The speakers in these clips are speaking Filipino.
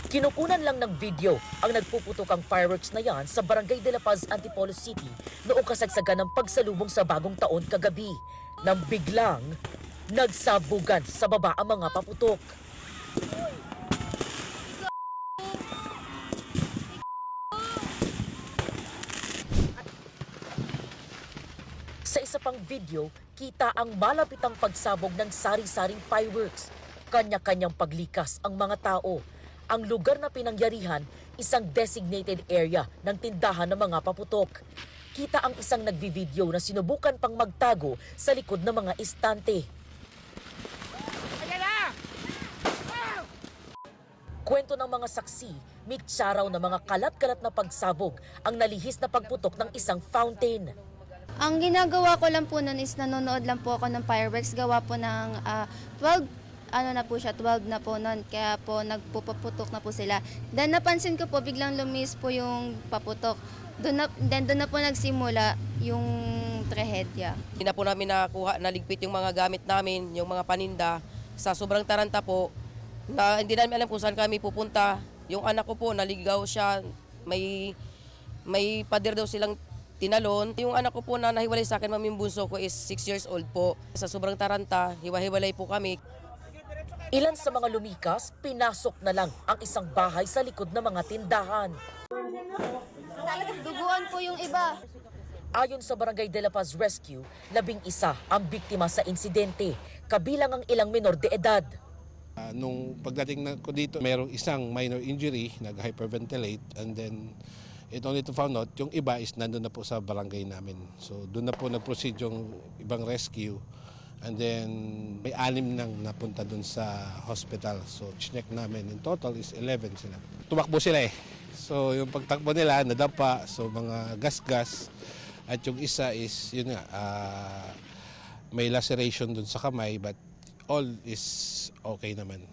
Kinukunan lang ng video ang nagpuputokang fireworks na yan sa Barangay de la Paz, Antipolo City noong kasagsagan ng pagsalubong sa bagong taon kagabi nang biglang nagsabugan sa baba ang mga paputok. Sa isa pang video, kita ang malapitang pagsabog ng sari-saring fireworks. Kanya-kanyang paglikas ang mga tao. Ang lugar na pinangyarihan, isang designated area ng tindahan ng mga paputok. Kita ang isang nagvi-video na sinubukan pang magtago sa likod ng mga istante. Kwento ng mga saksi, mitsa raw na mga kalat-kalat na pagsabog ang nalihis na pagputok ng isang fountain. Ang ginagawa ko lang po nun is nanonood lang po ako ng fireworks. Gawa po ng 12 na po nun. Kaya po nagpuputok na po sila. Then napansin ko po biglang lumis po yung paputok. Doon na po nagsimula yung trahedya. Hindi na po namin naligpit yung mga gamit namin, yung mga paninda. Sa sobrang taranta po, na hindi namin alam kung saan kami pupunta. Yung anak ko po, naligaw siya, may pader daw silang tinalon. Yung anak ko po na nahiwalay sa akin, maming bunso ko is 6 years old po. Sa sobrang taranta, hiwa-hiwalay po kami. Ilan sa mga lumikas, pinasok na lang ang isang bahay sa likod ng mga tindahan. Duguan po yung iba. Ayon sa Barangay de la Paz Rescue, 11 ang biktima sa insidente, kabilang ang ilang menor de edad. Nung pagdating ko dito, mayroong isang minor injury, nag-hyperventilate, and then it only to found out, yung iba is nandun na po sa barangay namin. So doon na po nag-proceed yung ibang rescue, and then may 6 nang napunta doon sa hospital. So check namin, in total is 11 sila. Tumakbo sila eh. So yung pagtakbo nila, nadapa, so mga gas-gas, at yung isa is, yun nga, may laceration doon sa kamay, but all is okay naman.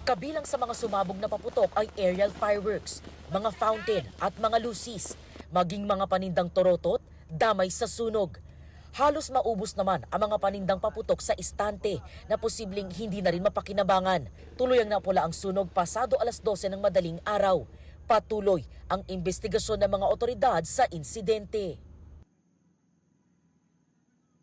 Kabilang sa mga sumabog na paputok ay aerial fireworks, mga fountain at mga lucis, maging mga panindang torotot, damay sa sunog. Halos maubos naman ang mga panindang paputok sa istante na posibleng hindi na rin mapakinabangan. Tuloy ang napula ang sunog pasado alas 12 ng madaling araw. Patuloy ang investigasyon ng mga otoridad sa insidente.